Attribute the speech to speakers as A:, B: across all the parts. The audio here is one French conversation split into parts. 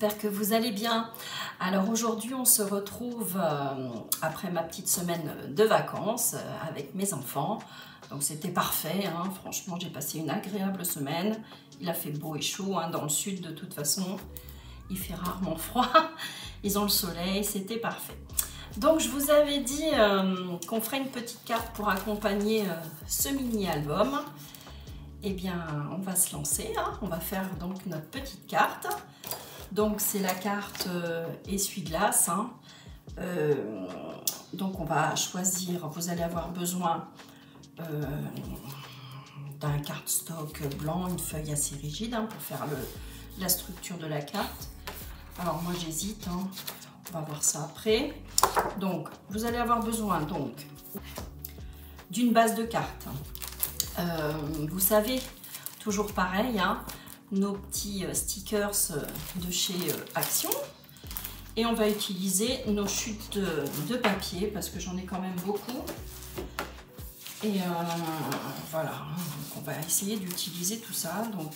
A: j'espère que vous allez bien. Alors aujourd'hui on se retrouve après ma petite semaine de vacances avec mes enfants. Donc c'était parfait, hein. Franchement j'ai passé une agréable semaine. Il a fait beau et chaud, hein, dans le sud de toute façon. Il fait rarement froid, ils ont le soleil, c'était parfait. Donc je vous avais dit qu'on ferait une petite carte pour accompagner ce mini-album. Eh bien, on va se lancer, hein. On va faire donc notre petite carte. Donc c'est la carte essuie-glace, hein. Donc on va choisir, vous allez avoir besoin d'un cardstock blanc, une feuille assez rigide, hein, pour faire la structure de la carte. Alors moi j'hésite, hein. On va voir ça après. Donc vous allez avoir besoin donc d'une base de carte. Vous savez, toujours pareil, hein, nos petits stickers de chez Action. Et on va utiliser nos chutes de papier parce que j'en ai quand même beaucoup. Et voilà, donc on va essayer d'utiliser tout ça. Donc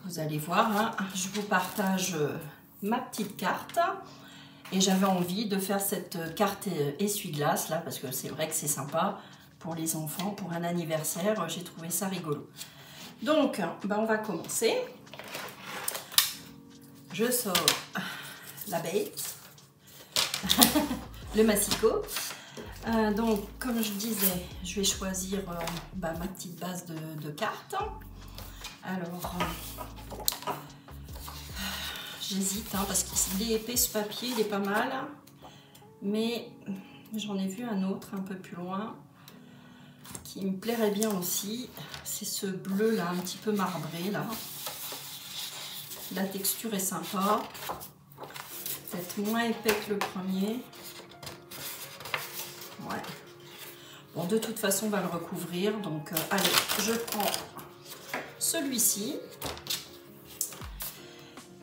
A: vous allez voir, hein, je vous partage ma petite carte. Et j'avais envie de faire cette carte essuie-glace là parce que c'est vrai que c'est sympa. Pour les enfants, pour un anniversaire, j'ai trouvé ça rigolo. Donc, on va commencer. Je sors la bête, le massicot. Donc, comme je disais, je vais choisir ma petite base de cartes. Alors, j'hésite, hein, parce qu'il est épais ce papier, il est pas mal. Mais j'en ai vu un autre un peu plus loin qui me plairait bien aussi, c'est ce bleu là, un petit peu marbré là. La texture est sympa, peut-être moins épais que le premier. Ouais. Bon, de toute façon, on va le recouvrir, donc allez, je prends celui-ci.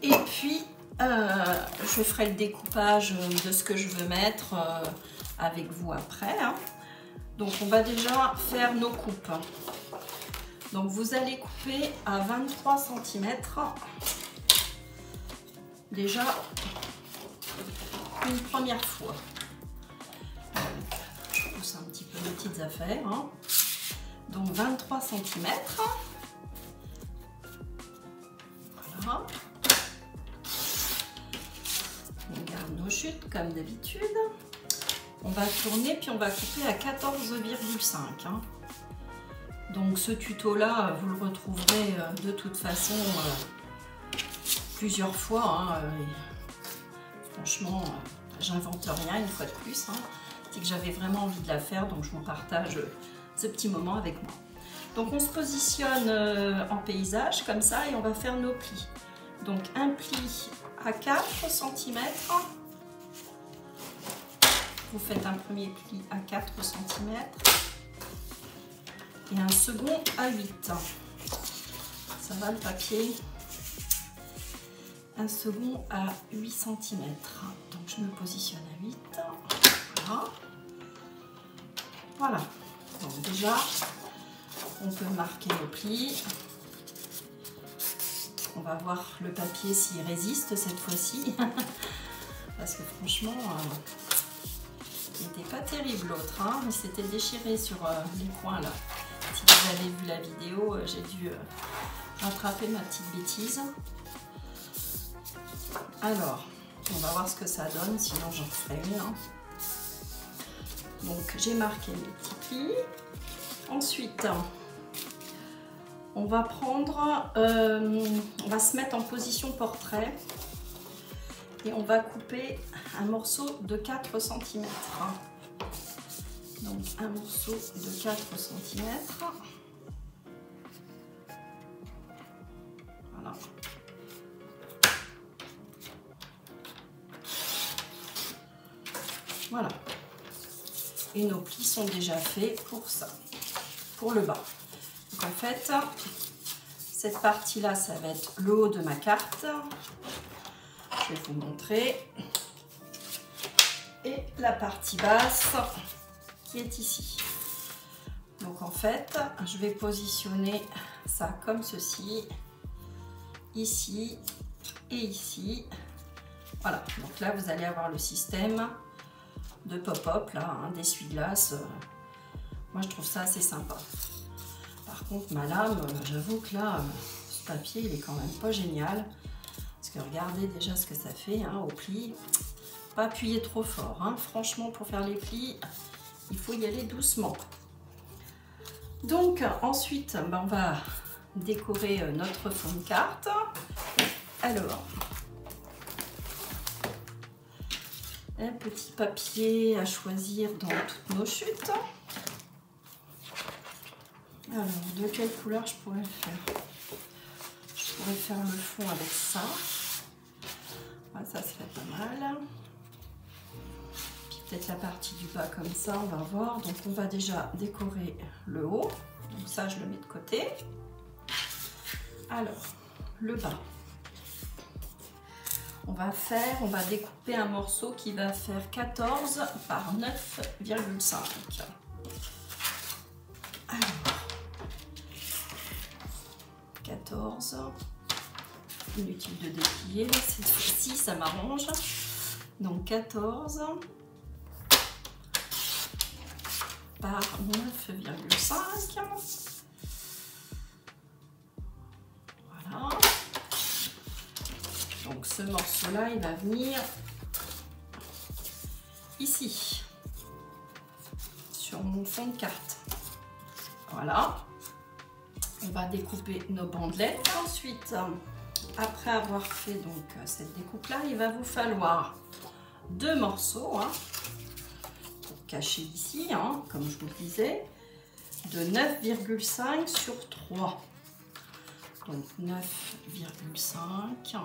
A: Et puis, je ferai le découpage de ce que je veux mettre avec vous après, hein. Donc on va déjà faire nos coupes. Donc vous allez couper à 23 cm. Déjà une première fois. Je pousse un petit peu mes petites affaires, hein. Donc 23 cm. Voilà. On garde nos chutes comme d'habitude. On va tourner puis on va couper à 14,5. Hein. Donc ce tuto là, vous le retrouverez de toute façon plusieurs fois. Hein. Franchement, j'invente rien une fois de plus. Hein. C'est que j'avais vraiment envie de la faire, donc je vous partage ce petit moment avec moi. Donc on se positionne en paysage comme ça et on va faire nos plis. Donc un pli à 4 cm. Vous faites un premier pli à 4 cm et un second à 8. Ça va le papier. Un second à 8 cm. Donc je me positionne à 8. Voilà. Voilà. Donc déjà, on peut marquer nos plis. On va voir le papier s'il résiste cette fois-ci. Parce que franchement... il n'était pas terrible l'autre, hein, mais c'était déchiré sur les coins là. Si vous avez vu la vidéo, j'ai dû rattraper ma petite bêtise. Alors, on va voir ce que ça donne, sinon j'en ferai une. Hein. Donc j'ai marqué mes petits plis. Ensuite, on va prendre, on va se mettre en position portrait. Et on va couper un morceau de 4 cm. Donc un morceau de 4 cm. Voilà. Voilà. Et nos plis sont déjà faits pour ça, pour le bas. Donc en fait, cette partie-là, ça va être le haut de ma carte. Je vais vous montrer. Et la partie basse qui est ici. Donc en fait, je vais positionner ça comme ceci. Ici, et ici. Voilà, donc là vous allez avoir le système de pop-up, là, hein, d'essuie-glace. Moi je trouve ça assez sympa. Par contre ma lame, j'avoue que là, ce papier il est quand même pas génial. Parce que regardez déjà ce que ça fait hein, au pli. Pas appuyer trop fort, hein. Franchement pour faire les plis, il faut y aller doucement. Donc ensuite, ben, on va décorer notre fond de carte. Alors, un petit papier à choisir dans toutes nos chutes. Alors, de quelle couleur je pourrais le faire? Je pourrais faire le fond avec ça. Ouais, ça serait pas mal. Puis peut-être la partie du bas comme ça, on va voir. Donc on va déjà décorer le haut. Donc ça, je le mets de côté. Alors, le bas. On va découper un morceau qui va faire 14 par 9,5. Alors, 14. Inutile de déplier, cette fois-ci ça m'arrange. Donc 14 par 9,5. Voilà. Donc ce morceau-là, il va venir ici, sur mon fond de carte. Voilà. On va découper nos bandelettes. Ensuite, après avoir fait donc cette découpe-là, il va vous falloir 2 morceaux hein, pour cacher ici, hein, comme je vous le disais, de 9,5 sur 3. Donc 9,5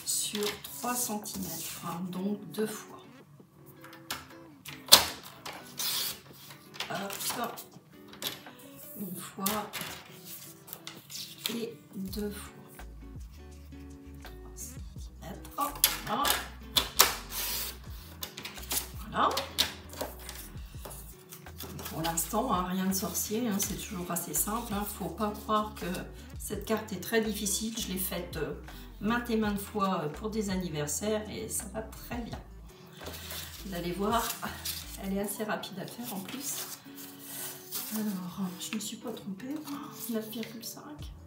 A: sur 3 cm, hein, donc 2 fois. Hop. Une fois et 2 fois. 3 cm. Voilà. Voilà. Pour l'instant, hein, rien de sorcier, hein, c'est toujours assez simple. Hein. Faut pas croire que cette carte est très difficile. Je l'ai faite maintes et maintes fois pour des anniversaires et ça va très bien. Vous allez voir, elle est assez rapide à faire en plus. Alors, je ne me suis pas trompée. 9,5.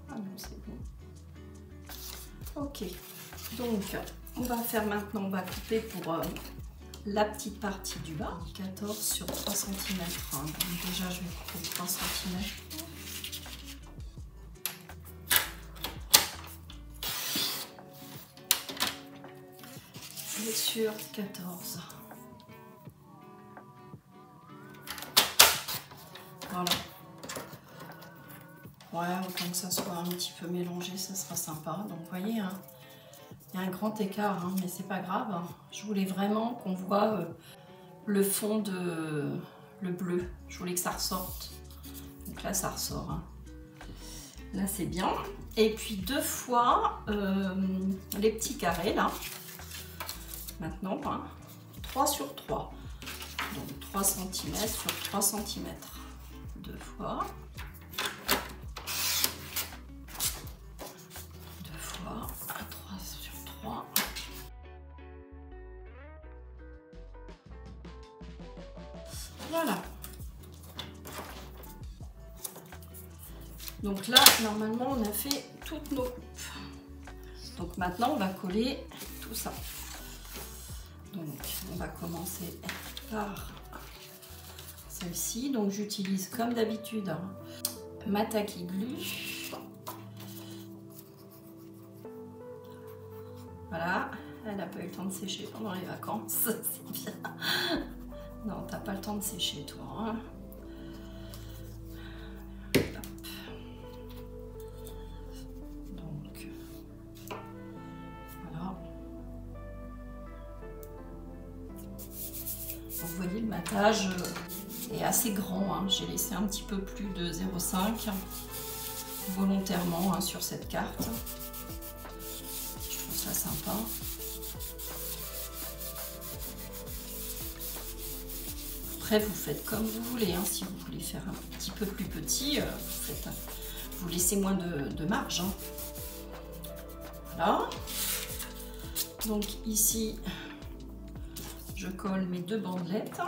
A: Ah non, c'est bon. Ok. Donc, on va faire maintenant, on va couper pour la petite partie du bas. 14 sur 3 cm. Donc déjà, je vais couper 3 cm. Et sur 14. Voilà. Ouais, autant que ça soit un petit peu mélangé, ça sera sympa. Donc, vous voyez, hein, il y a un grand écart, hein, mais c'est pas grave. Hein. Je voulais vraiment qu'on voit le fond de le bleu. Je voulais que ça ressorte. Donc là, ça ressort. Hein. Là, c'est bien. Et puis, 2 fois les petits carrés, là. Maintenant, hein, 3 sur 3. Donc, 3 cm sur 3 cm. 2 fois. 2 fois. 3 sur 3. Voilà. Donc là, normalement, on a fait toutes nos coupes. Donc maintenant, on va coller tout ça. Donc, on va commencer par celle-ci. Donc, j'utilise comme d'habitude hein, ma tacky glue. Voilà, elle n'a pas eu le temps de sécher pendant les vacances, c'est bien. Non, t'as pas le temps de sécher, toi. Hein. Donc, voilà. Vous voyez, le matage est assez grand. Hein. J'ai laissé un petit peu plus de 0,5 volontairement hein, sur cette carte. Je trouve ça sympa. Après, vous faites comme vous voulez. Hein. Si vous voulez faire un petit peu plus petit, vous laissez moins de marge. Hein. Voilà. Donc ici, je colle mes 2 bandelettes.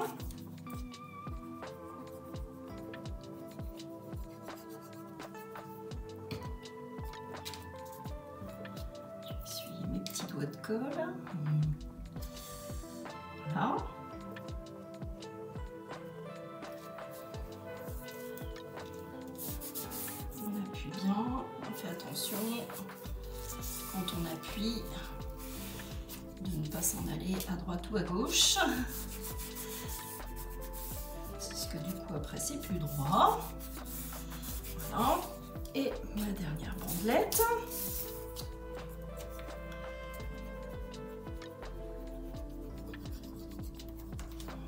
A: J'essuie mes petits doigts de colle. Voilà. On appuie bien, on fait attention quand on appuie de ne pas s'en aller à droite ou à gauche. Parce que du coup après c'est plus droit. Voilà. Et ma dernière bandelette.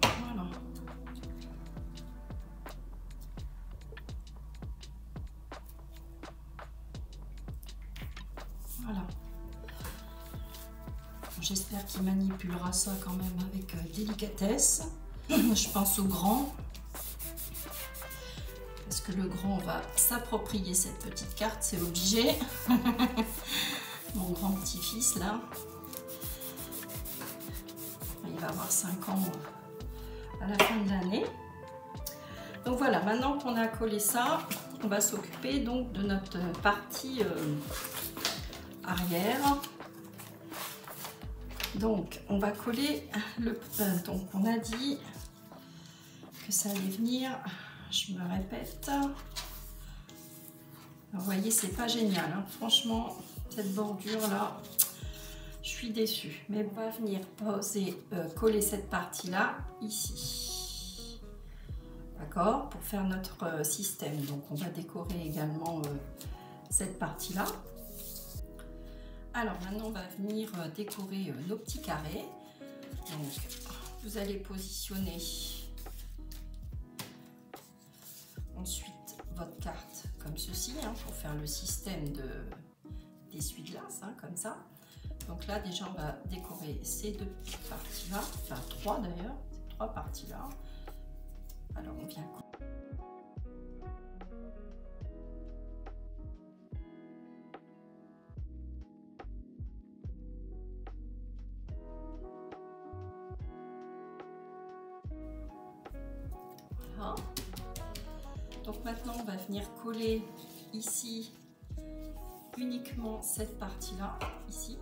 A: Voilà. Voilà. J'espère qu'il manipulera ça quand même avec délicatesse. Je pense au grand. Parce que le grand va s'approprier cette petite carte, c'est obligé. Mon grand petit-fils là. Il va avoir 5 ans à la fin de l'année. Donc voilà, maintenant qu'on a collé ça, on va s'occuper donc de notre partie arrière. Donc on va coller le... donc on a dit que ça allait venir, je me répète. Alors, vous voyez, c'est pas génial, hein. Franchement, cette bordure là, je suis déçue. Mais on va venir poser, coller cette partie là, ici. D'accord, pour faire notre système. Donc on va décorer également cette partie là. Alors maintenant on va venir décorer nos petits carrés. Donc vous allez positionner ensuite votre carte comme ceci, hein, pour faire le système d'essuie-glace, hein, comme ça. Donc là déjà on va décorer ces 2 petites parties là, enfin 3 d'ailleurs, ces 3 parties là. Alors on vient voilà. Donc maintenant on va venir coller ici uniquement cette partie là, ici.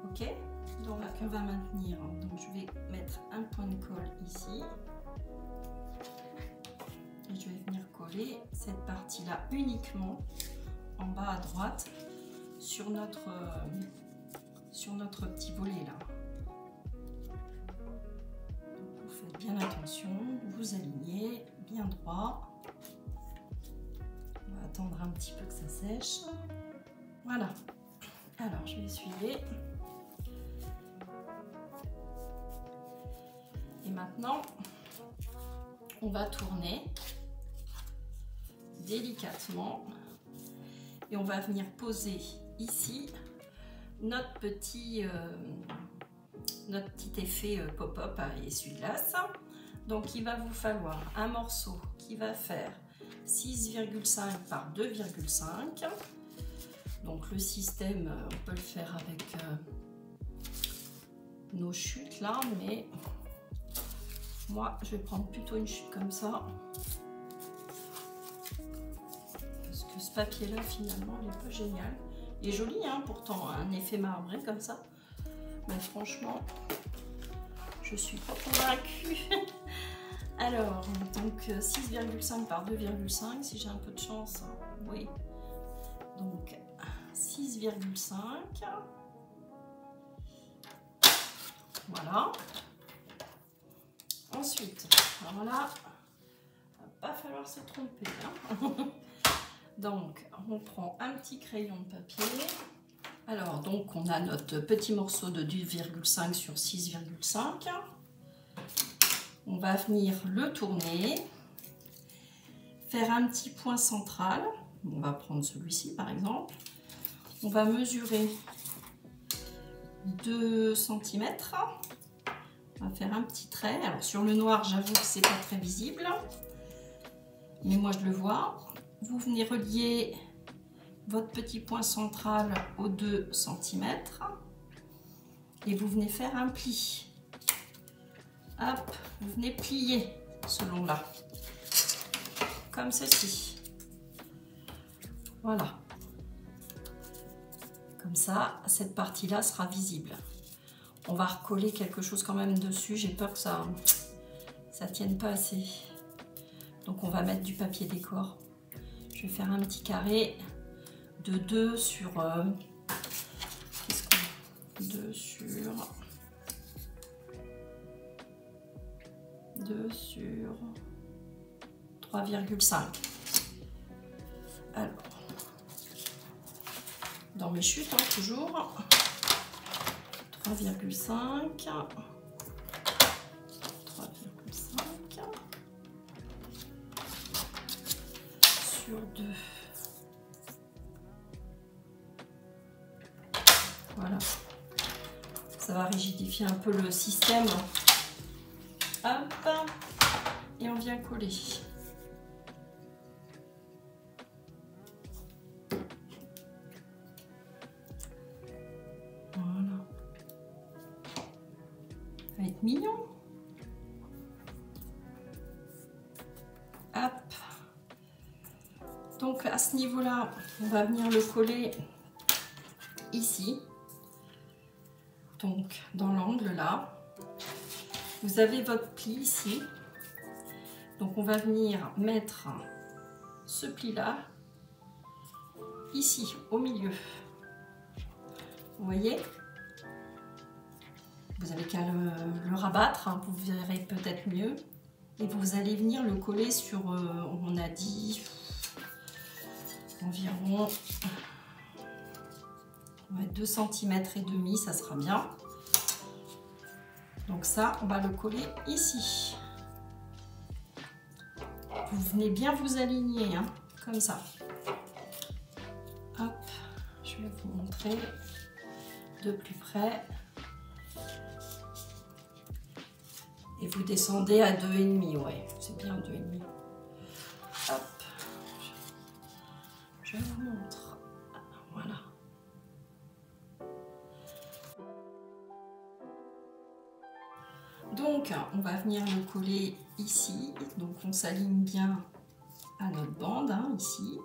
A: Ok, donc on va maintenir, donc je vais mettre un point de colle ici et je vais venir coller cette partie là uniquement en bas à droite sur notre petit volet là. Donc vous faites bien attention, vous alignez bien droit. On va attendre un petit peu que ça sèche. Voilà, alors je vais essuyer. Et maintenant, on va tourner délicatement et on va venir poser ici notre petit effet pop-up à essuie-glace. Donc il va vous falloir un morceau qui va faire 6,5 par 2,5. Donc le système, on peut le faire avec nos chutes là, mais moi je vais prendre plutôt une chute comme ça. Parce que ce papier là finalement il est pas génial. Il est joli, hein, pourtant un effet marbré comme ça. Mais franchement, je suis pas convaincue. Alors, donc 6,5 par 2,5, si j'ai un peu de chance, hein, oui. Donc 6,5. Voilà. Ensuite, alors là, il va pas falloir se tromper. Hein. Donc, on prend un petit crayon de papier. Alors, donc, on a notre petit morceau de 2,5 sur 6,5. On va venir le tourner, faire un petit point central. On va prendre celui-ci, par exemple. On va mesurer 2 cm. On va faire un petit trait. Alors, sur le noir, j'avoue que c'est pas très visible. Mais moi, je le vois. vous venez relier votre petit point central aux 2 cm et vous venez faire un pli. Hop, vous venez plier selon là, comme ceci. Voilà. Comme ça, cette partie-là sera visible. On va recoller quelque chose quand même dessus. J'ai peur que ça tienne pas assez. Donc on va mettre du papier décor. Je vais faire un petit carré de 2 sur 2 sur 3,5. Alors, dans mes chutes, hein, toujours 3,5 sur 2. Voilà, ça va rigidifier un peu le système. Hop, et on vient coller. Voilà, ça va être mignon. Hop. Donc à ce niveau-là, on va venir le coller ici. Donc dans l'angle là. Vous avez votre pli ici, donc on va venir mettre ce pli là, ici, au milieu. Vous voyez? Vous avez qu'à le rabattre, hein, vous verrez peut-être mieux. Et vous allez venir le coller sur, on a dit, environ 2 cm et demi, ça sera bien. Donc ça, on va le coller ici. Vous venez bien vous aligner, hein, comme ça. Hop, je vais vous montrer de plus près. Et vous descendez à 2,5, ouais, c'est bien 2,5. Hop, je vous montre. Voilà. Donc, on va venir le coller ici. Donc, on s'aligne bien à notre bande, hein, ici.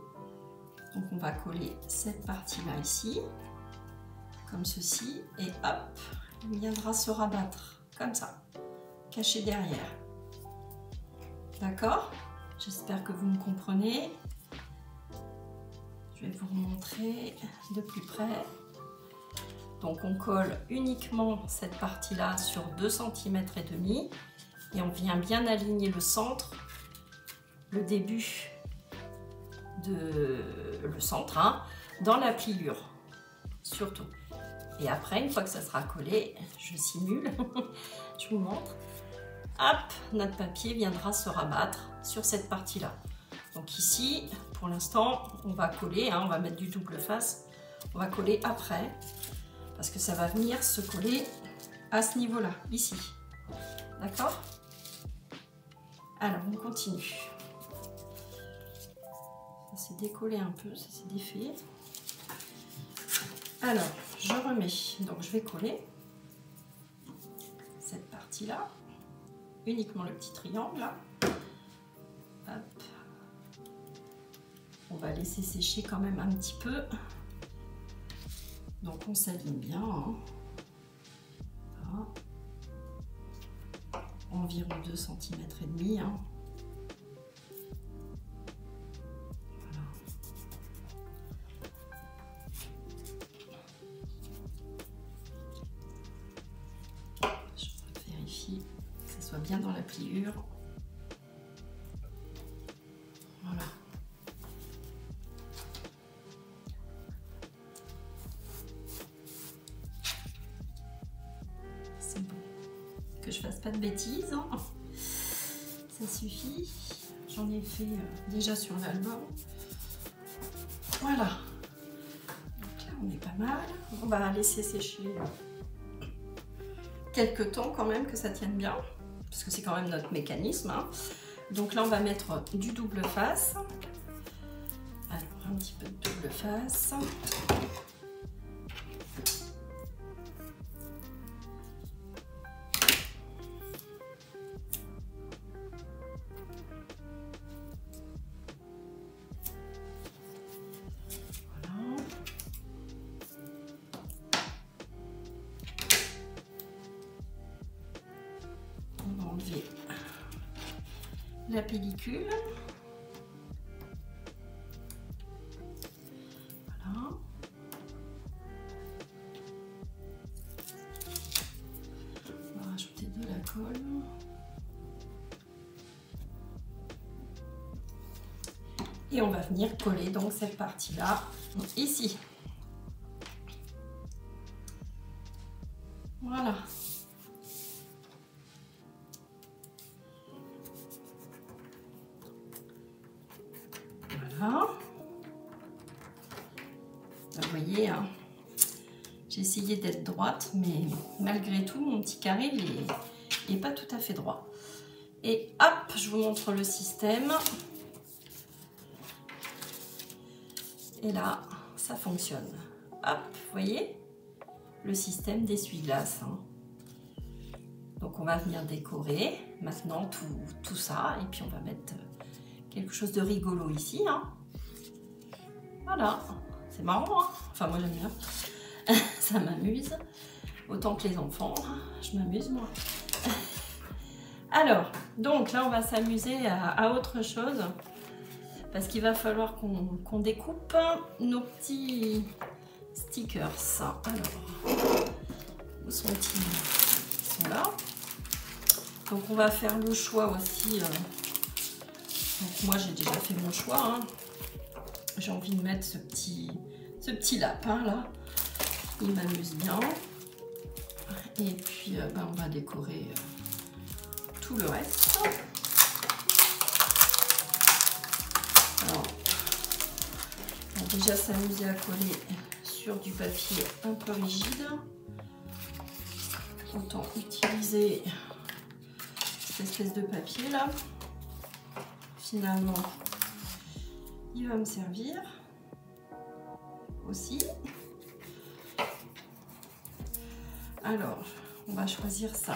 A: Donc, on va coller cette partie-là ici, comme ceci. Et hop, il viendra se rabattre, comme ça, caché derrière. D'accord? J'espère que vous me comprenez. Je vais vous montrer de plus près. Donc on colle uniquement cette partie-là sur 2 cm et demi et on vient bien aligner le centre, le début le centre, hein, dans la pliure, surtout. Et après, une fois que ça sera collé, je simule, je vous montre. Hop, notre papier viendra se rabattre sur cette partie-là. Donc ici, pour l'instant, on va coller, hein, on va mettre du double face, on va coller après. Parce que ça va venir se coller à ce niveau-là, ici. D'accord? Alors, on continue. Ça s'est décollé un peu, ça s'est défait. Alors, je remets. Donc, je vais coller cette partie-là. Uniquement le petit triangle, là. Hop. On va laisser sécher quand même un petit peu. Donc on s'aligne bien, hein. Voilà. Environ 2 cm et demi, hein. Voilà. Je vérifie que ça soit bien dans la pliure. Voilà. Que je fasse pas de bêtises, hein. Ça suffit. J'en ai fait déjà sur l'album. Voilà. Donc là, on est pas mal. On va laisser sécher quelques temps quand même, que ça tienne bien, parce que c'est quand même notre mécanisme, hein. Donc là, on va mettre du double face. un petit peu de double face. La pellicule. Voilà. On va rajouter de la colle. Et on va venir coller donc cette partie-là ici. Voilà. Voilà. Vous voyez, hein, j'ai essayé d'être droite, mais malgré tout, mon petit carré, il n'est pas tout à fait droit. Et hop, je vous montre le système. Et là, ça fonctionne. Hop, vous voyez, le système d'essuie-glace. Hein. Donc, on va venir décorer maintenant tout ça. Et puis, on va mettre quelque chose de rigolo ici. Hein. Voilà, c'est marrant. Hein, enfin, moi, j'aime bien. Ça m'amuse. Autant que les enfants. Je m'amuse, moi. Alors, donc là, on va s'amuser à autre chose. Parce qu'il va falloir qu'on découpe nos petits stickers. Alors, où sont-ils? Ils sont là. Donc on va faire le choix aussi. Donc moi j'ai déjà fait mon choix. Hein. J'ai envie de mettre ce petit lapin là. Il m'amuse bien. Et puis on va décorer tout le reste. Alors, on va déjà s'amuser à coller sur du papier un peu rigide. Autant utiliser cette espèce de papier là. Finalement, il va me servir aussi. Alors, on va choisir ça.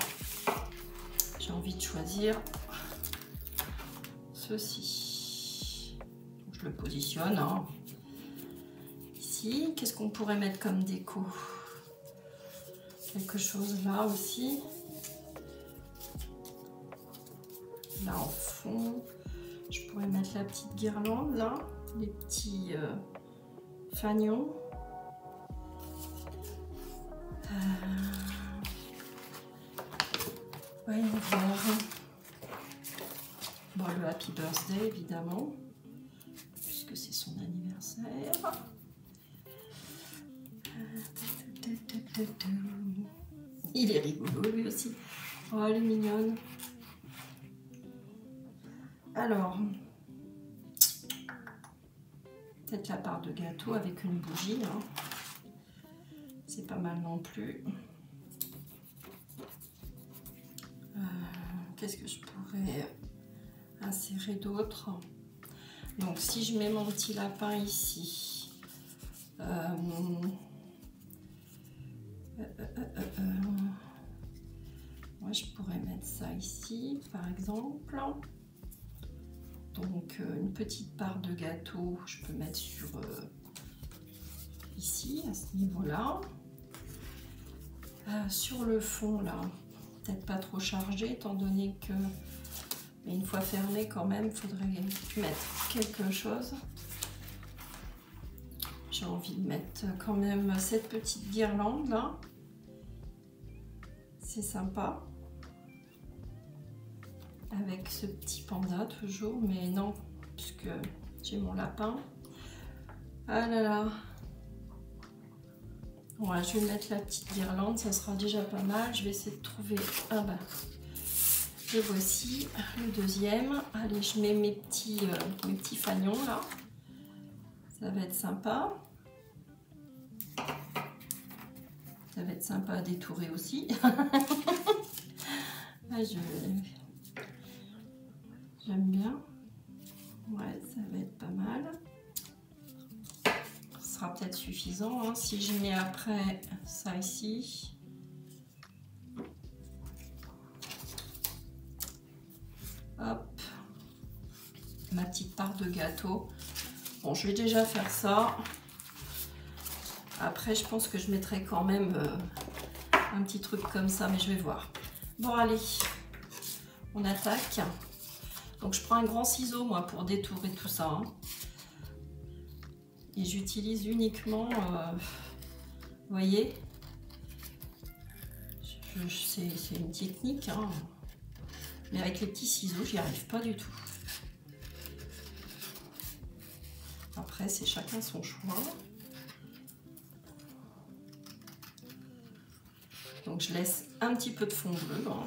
A: J'ai envie de choisir ceci. Donc, je le positionne hein. Ici. Qu'est-ce qu'on pourrait mettre comme déco? Quelque chose là aussi. Là en fond, je pourrais mettre la petite guirlande là, les petits fanions. Voyons voir. Bon, le Happy Birthday évidemment, puisque c'est son anniversaire. Il est rigolo lui aussi. Oh, elle est mignonne. Alors, peut-être la part de gâteau avec une bougie. Hein. C'est pas mal non plus. Qu'est-ce que je pourrais insérer d'autre? Donc, si je mets mon petit lapin ici, moi, je pourrais mettre ça ici, par exemple. Donc, une petite part de gâteau, je peux mettre sur ici, à ce niveau-là. Sur le fond, là, peut-être pas trop chargé, étant donné que, mais une fois fermé, quand même, il faudrait mettre quelque chose. J'ai envie de mettre quand même cette petite guirlande, là. C'est sympa. Avec ce petit panda toujours, mais non, puisque j'ai mon lapin. Ah là là. Ouais, je vais mettre la petite guirlande, ça sera déjà pas mal. Je vais essayer de trouver. Ah bah, le voici, le deuxième. Allez, je mets mes petits fanions là. Ça va être sympa. Ça va être sympa à détourer aussi. Ah, j'aime bien. Ouais, ça va être pas mal. suffisant, hein. Si je mets après ça ici, hop, ma petite part de gâteau. Bon, je vais déjà faire ça. Après, je pense que je mettrai quand même un petit truc comme ça, mais je vais voir. Bon, allez, on attaque. Donc, je prends un grand ciseau, moi, pour détourer tout ça, hein. Et j'utilise uniquement, vous voyez, c'est une technique, hein. Mais avec les petits ciseaux, j'y arrive pas du tout. Après, c'est chacun son choix. Donc, je laisse un petit peu de fond bleu, hein.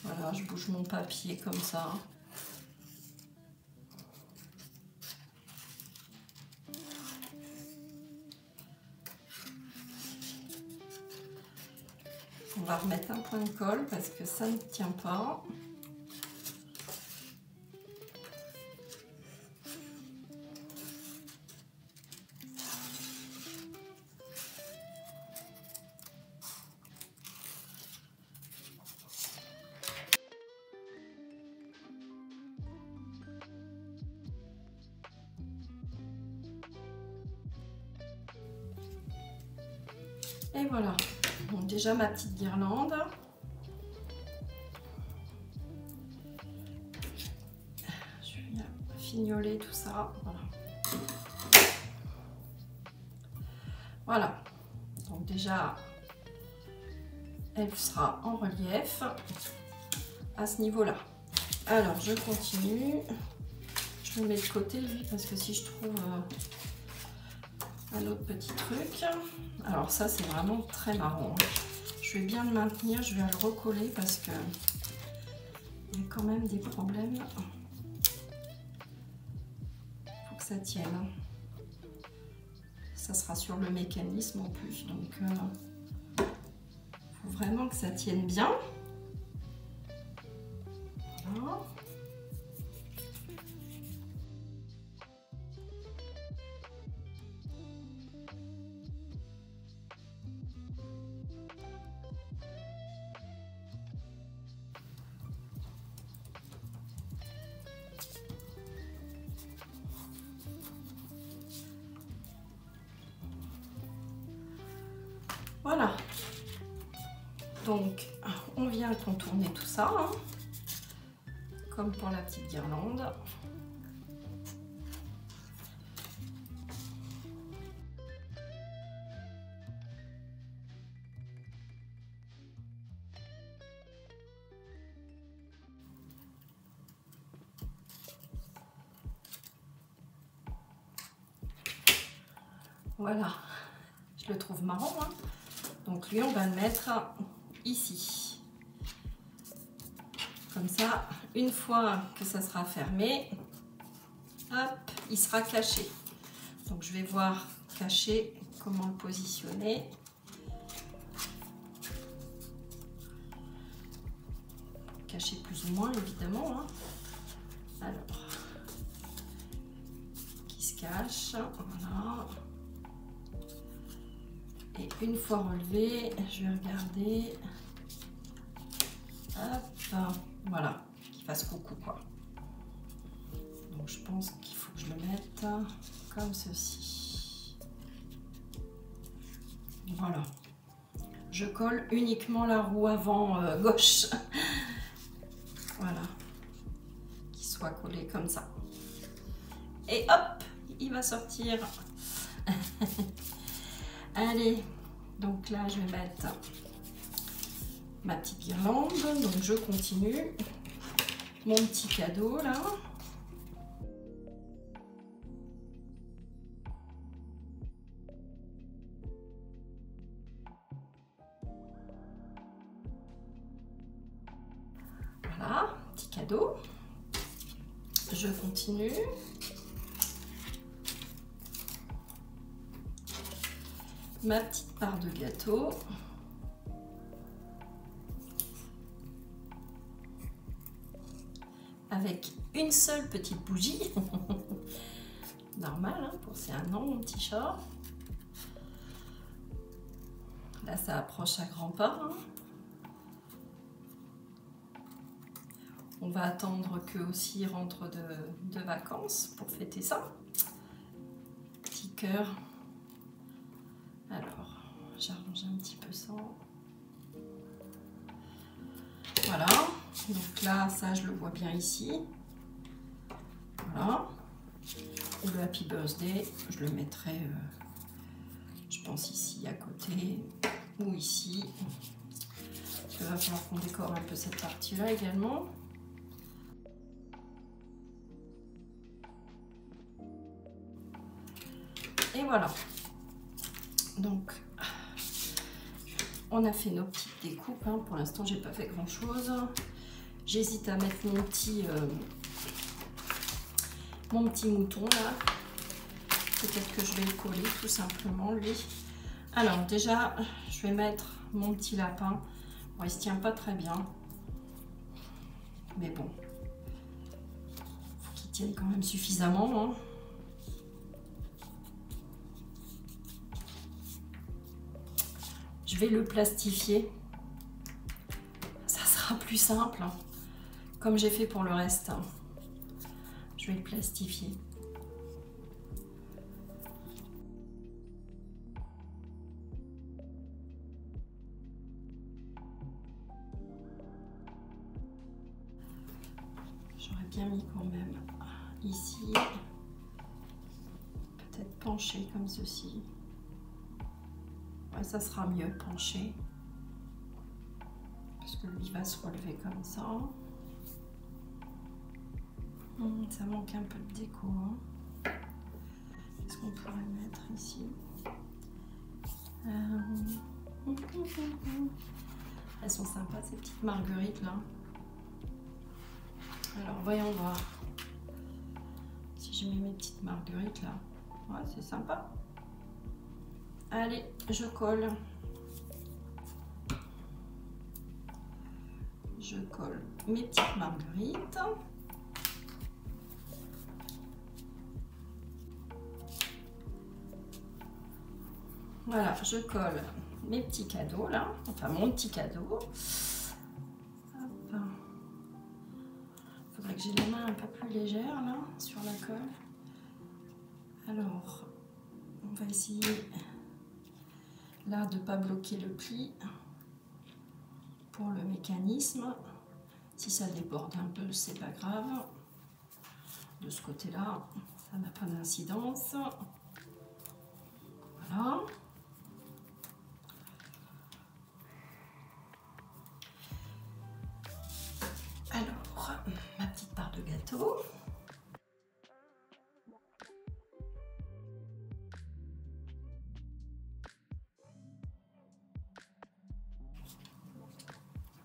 A: Voilà, je bouge mon papier comme ça. On va remettre un point de colle parce que ça ne tient pas. Et voilà, donc déjà ma petite guirlande. Je viens fignoler tout ça, voilà. Voilà, donc déjà, elle sera en relief à ce niveau-là. Alors, je continue. Je le mets de côté, lui, parce que si je trouve un autre petit truc. Alors ça, c'est vraiment très marrant. Je vais bien le maintenir, je vais le recoller parce que il y a quand même des problèmes. Il faut que ça tienne. Ça sera sur le mécanisme en plus, donc il faut vraiment que ça tienne bien. Voilà. Voilà, donc on vient contourner tout ça, hein, comme pour la petite guirlande. Voilà, je le trouve marrant, hein. Donc lui, on va le mettre ici. Comme ça, une fois que ça sera fermé, hop, il sera caché. Donc je vais voir caché, comment le positionner. Caché plus ou moins, évidemment, hein. Alors, qui se cache, voilà. Et une fois relevé, je vais regarder, hop, voilà, qu'il fasse coucou, quoi. Donc je pense qu'il faut que je le mette comme ceci. Voilà. Je colle uniquement la roue avant gauche. Voilà. Qu'il soit collé comme ça. Et hop, il va sortir. Allez, donc là je vais mettre ma petite guirlande, donc je continue mon petit cadeau là. Voilà, petit cadeau. Je continue. Ma petite part de gâteau. avec une seule petite bougie. Normal, hein, pour c'est un an mon petit chat. Là ça approche à grands pas. Hein. On va attendre qu'eux aussi rentrent de vacances pour fêter ça. Petit cœur. Alors, j'arrange un petit peu ça. Voilà. Donc là, ça, je le vois bien ici. Voilà. Et le Happy Birthday, je le mettrai, je pense, ici à côté ou ici. Il va falloir qu'on décore un peu cette partie-là également. Et voilà. Donc, on a fait nos petites découpes. Hein. Pour l'instant, j'ai pas fait grand-chose. J'hésite à mettre mon petit mouton là. Peut-être que je vais le coller tout simplement lui. Alors déjà, je vais mettre mon petit lapin. Bon, il se tient pas très bien, mais bon, faut qu'il tienne quand même suffisamment. Hein. Je vais le plastifier. Ça sera plus simple, hein. Comme j'ai fait pour le reste. Hein. Je vais le plastifier. J'aurais bien mis quand même ici. Peut-être penché comme ceci. Ouais, ça sera mieux penché. Parce que lui va se relever comme ça. Ça manque un peu de déco. Hein. Qu'est-ce qu'on pourrait mettre ici? Elles sont sympas ces petites marguerites là. Alors voyons voir. Si je mets mes petites marguerites là. Ouais, c'est sympa. Allez, je colle. Je colle mes petites marguerites. Voilà, je colle mes petits cadeaux là, enfin mon petit cadeau. Il faudrait que j'ai les mains un peu plus légères là sur la colle. Alors, on va essayer là de ne pas bloquer le pli pour le mécanisme. Si ça déborde un peu, c'est pas grave. De ce côté-là, ça n'a pas d'incidence. Voilà. Alors, ma petite part de gâteau.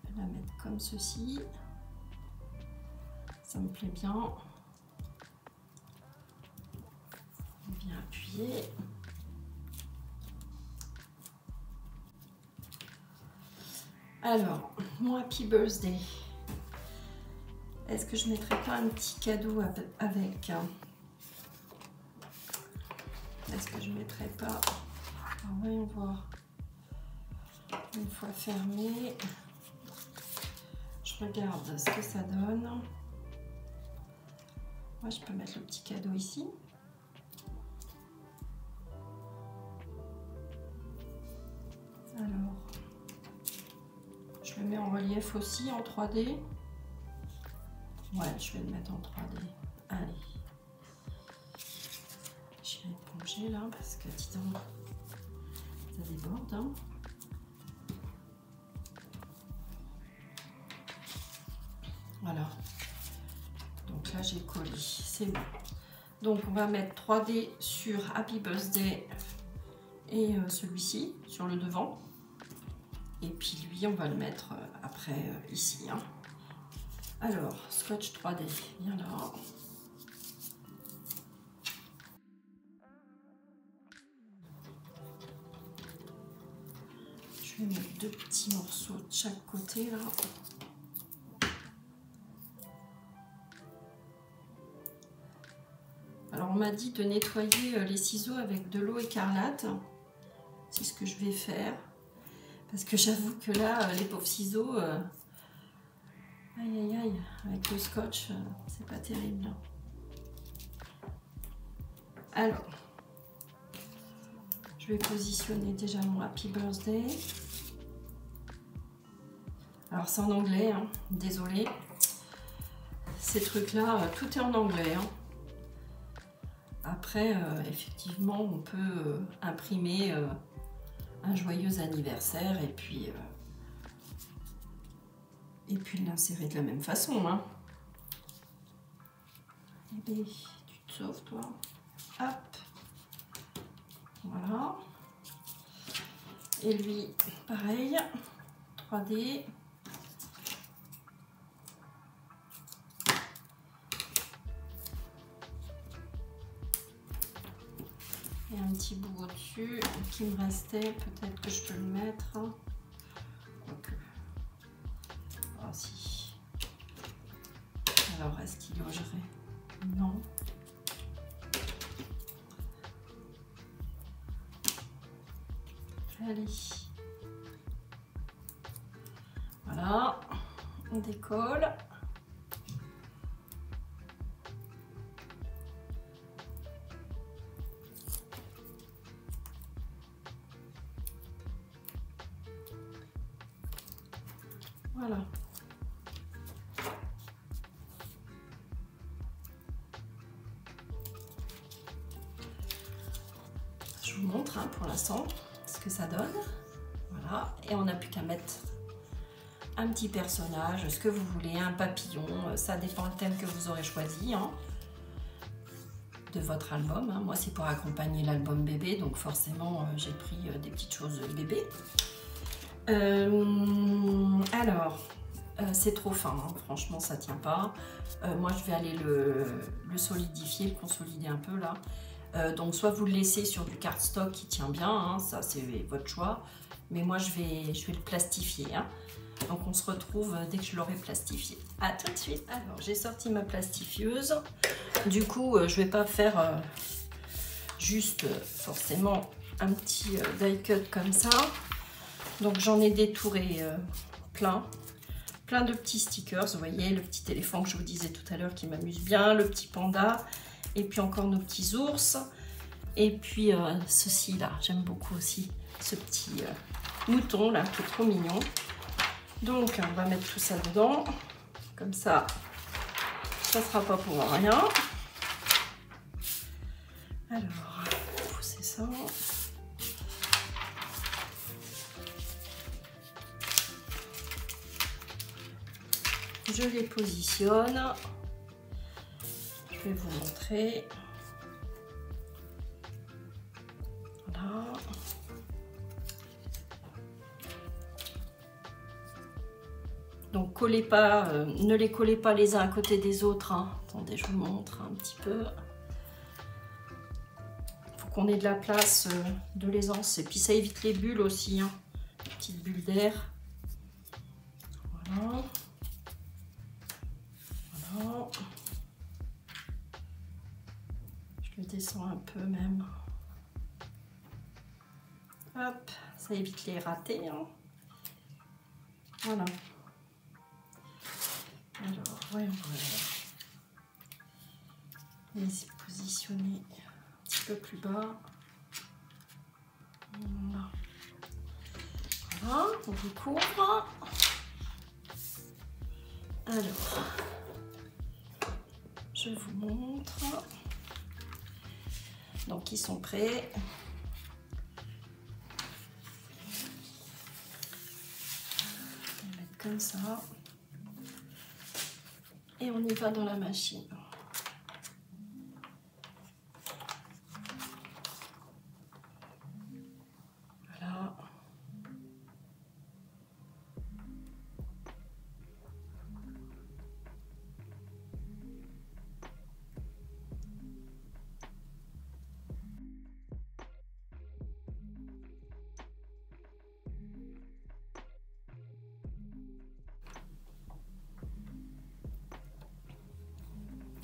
A: Je vais la mettre comme ceci. Ça me plaît bien. Bien appuyé. Alors, mon Happy Birthday. Est-ce que je ne mettrais pas un petit cadeau avec? Est-ce que je ne mettrais pas? Alors, voyons voir. Une fois fermé, je regarde ce que ça donne. Moi, je peux mettre le petit cadeau ici. Alors, je le mets en relief aussi en 3D. Ouais, je vais le mettre en 3D. Allez. Je vais éponger là parce que, dis donc, ça déborde. Hein. Voilà. Donc là, j'ai collé. C'est bon. Donc, on va mettre 3D sur Happy Birthday et celui-ci sur le devant. Et puis lui, on va le mettre après ici. Hein. Alors, scotch 3D, bien là. Je vais mettre 2 petits morceaux de chaque côté là. on m'a dit de nettoyer les ciseaux avec de l'eau écarlate. C'est ce que je vais faire. Parce que j'avoue que là, les pauvres ciseaux, aïe aïe aïe, avec le scotch, c'est pas terrible. Alors, je vais positionner déjà mon Happy Birthday. Alors c'est en anglais, hein, désolé. Ces trucs-là, tout est en anglais. Hein. Après, effectivement, on peut imprimer un joyeux anniversaire et puis l'insérer de la même façon. Hein. Eh bien, tu te sauves, toi. Hop. Voilà. Et lui, pareil. 3D. Et un petit bout au-dessus qui me restait. Peut-être que je peux le mettre. Quoique. Oh, si. Alors, est-ce qu'il logerait? Non. Allez. Voilà. On décolle. Voilà. Je vous montre hein, pour l'instant ce que ça donne. Voilà. Et on n'a plus qu'à mettre un petit personnage, ce que vous voulez, un papillon. Ça dépend le thème que vous aurez choisi hein, de votre album. Hein. Moi, c'est pour accompagner l'album bébé, donc forcément, j'ai pris des petites choses bébé. Alors, c'est trop fin, hein. Franchement, ça tient pas. Moi, je vais aller le solidifier, le consolider un peu là. Donc, soit vous le laissez sur du cardstock qui tient bien, hein, ça c'est votre choix. Mais moi, je vais le plastifier. Hein. Donc, on se retrouve dès que je l'aurai plastifié. À tout de suite. Alors, j'ai sorti ma plastifieuse. Du coup, je vais pas faire juste forcément un petit die cut comme ça. Donc j'en ai détouré plein de petits stickers, vous voyez le petit éléphant que je vous disais tout à l'heure qui m'amuse bien, le petit panda, et puis encore nos petits ours, et puis ceci là, j'aime beaucoup aussi, ce petit mouton là, qui est trop mignon. Donc on va mettre tout ça dedans, comme ça, ça sera pas pour rien. Alors, pousser ça. Je les positionne. Je vais vous montrer. Voilà. Donc collez pas, ne les collez pas les uns à côté des autres. Hein. Attendez, je vous montre un petit peu. Il faut qu'on ait de la place de l'aisance. Et puis ça évite les bulles aussi. Hein. Petites bulles d'air. Voilà. Je le descends un peu même. Hop, ça évite les ratés. Hein. Voilà. Alors, voyons voir. Les positionner un petit peu plus bas. Voilà. Voilà, on recouvre. Alors, je vous montre. Donc, ils sont prêts. On va mettre comme ça. Et on y va dans la machine. Voilà.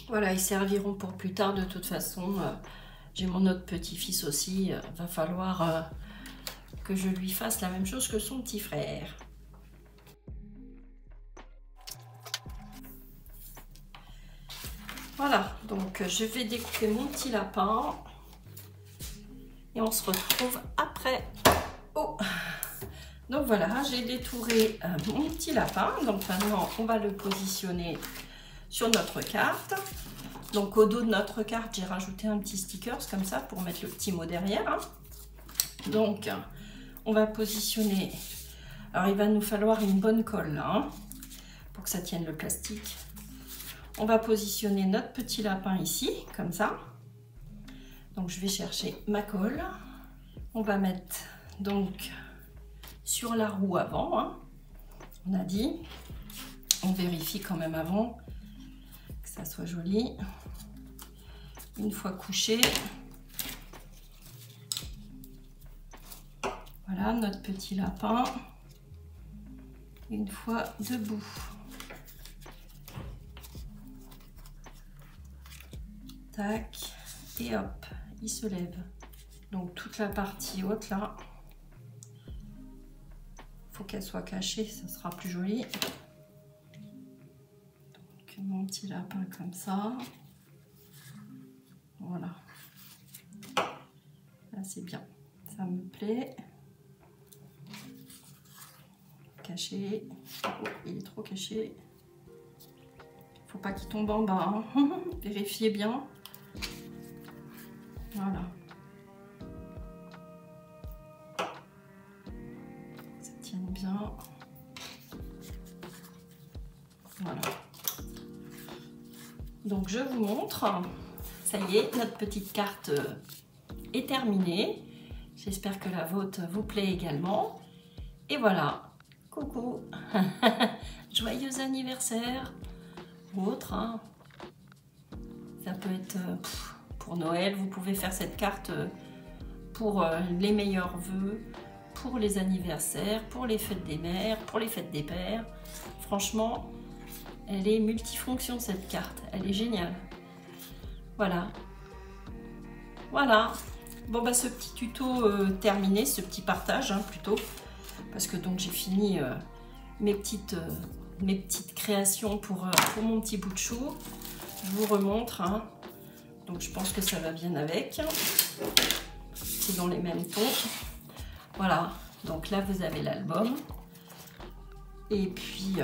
A: Voilà, ils serviront pour plus tard de toute façon. J'ai mon autre petit-fils aussi. Va falloir que je lui fasse la même chose que son petit frère. Voilà, donc je vais découper mon petit lapin. Et on se retrouve après. Oh! Donc voilà, j'ai détouré mon petit lapin. Donc maintenant, on va le positionner sur notre carte. Donc au dos de notre carte, j'ai rajouté un petit sticker comme ça pour mettre le petit mot derrière. Hein. Donc, on va positionner. Alors, il va nous falloir une bonne colle là, hein, pour que ça tienne le plastique. On va positionner notre petit lapin ici, comme ça. Donc, je vais chercher ma colle. On va mettre donc sur la roue avant. Hein. On a dit. On vérifie quand même avant que ça soit joli. Une fois couché. Voilà notre petit lapin. Une fois debout. Tac, et hop, il se lève. Donc toute la partie haute là, faut qu'elle soit cachée, ça sera plus joli. Donc mon petit lapin comme ça. Voilà. Là c'est bien, ça me plaît. Caché. Oh, il est trop caché. Faut pas qu'il tombe en bas. Hein. Vérifiez bien. Voilà. Ça tient bien. Voilà. Donc je vous montre. Ça y est, notre petite carte est terminée. J'espère que la vôtre vous plaît également. Et voilà. Coucou. Joyeux anniversaire. Ou autre. Hein. Ça peut être... pour Noël, vous pouvez faire cette carte pour les meilleurs vœux, pour les anniversaires, pour les fêtes des mères, pour les fêtes des pères. Franchement, elle est multifonction cette carte, elle est géniale. Voilà. Voilà. Bon bah ce petit tuto terminé, ce petit partage hein, plutôt, parce que donc j'ai fini mes petites créations pour mon petit bout de chou. Je vous remontre. Hein. Donc je pense que ça va bien avec. C'est dans les mêmes tons. Voilà. Donc là vous avez l'album. Et puis,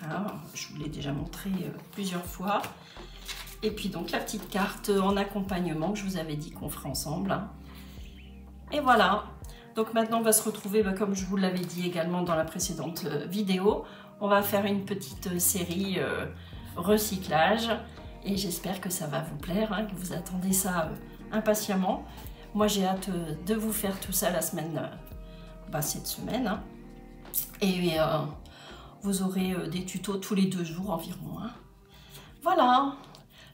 A: alors, je vous l'ai déjà montré plusieurs fois. Et puis donc la petite carte en accompagnement que je vous avais dit qu'on ferait ensemble. Et voilà. Donc maintenant on va se retrouver, comme je vous l'avais dit également dans la précédente vidéo. On va faire une petite série recyclage. Et j'espère que ça va vous plaire, hein, que vous attendez ça impatiemment. Moi, j'ai hâte de vous faire tout ça la semaine, cette semaine. Hein. Et vous aurez des tutos tous les 2 jours environ. Hein. Voilà,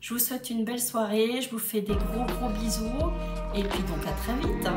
A: je vous souhaite une belle soirée. Je vous fais des gros bisous. Et puis donc à très vite.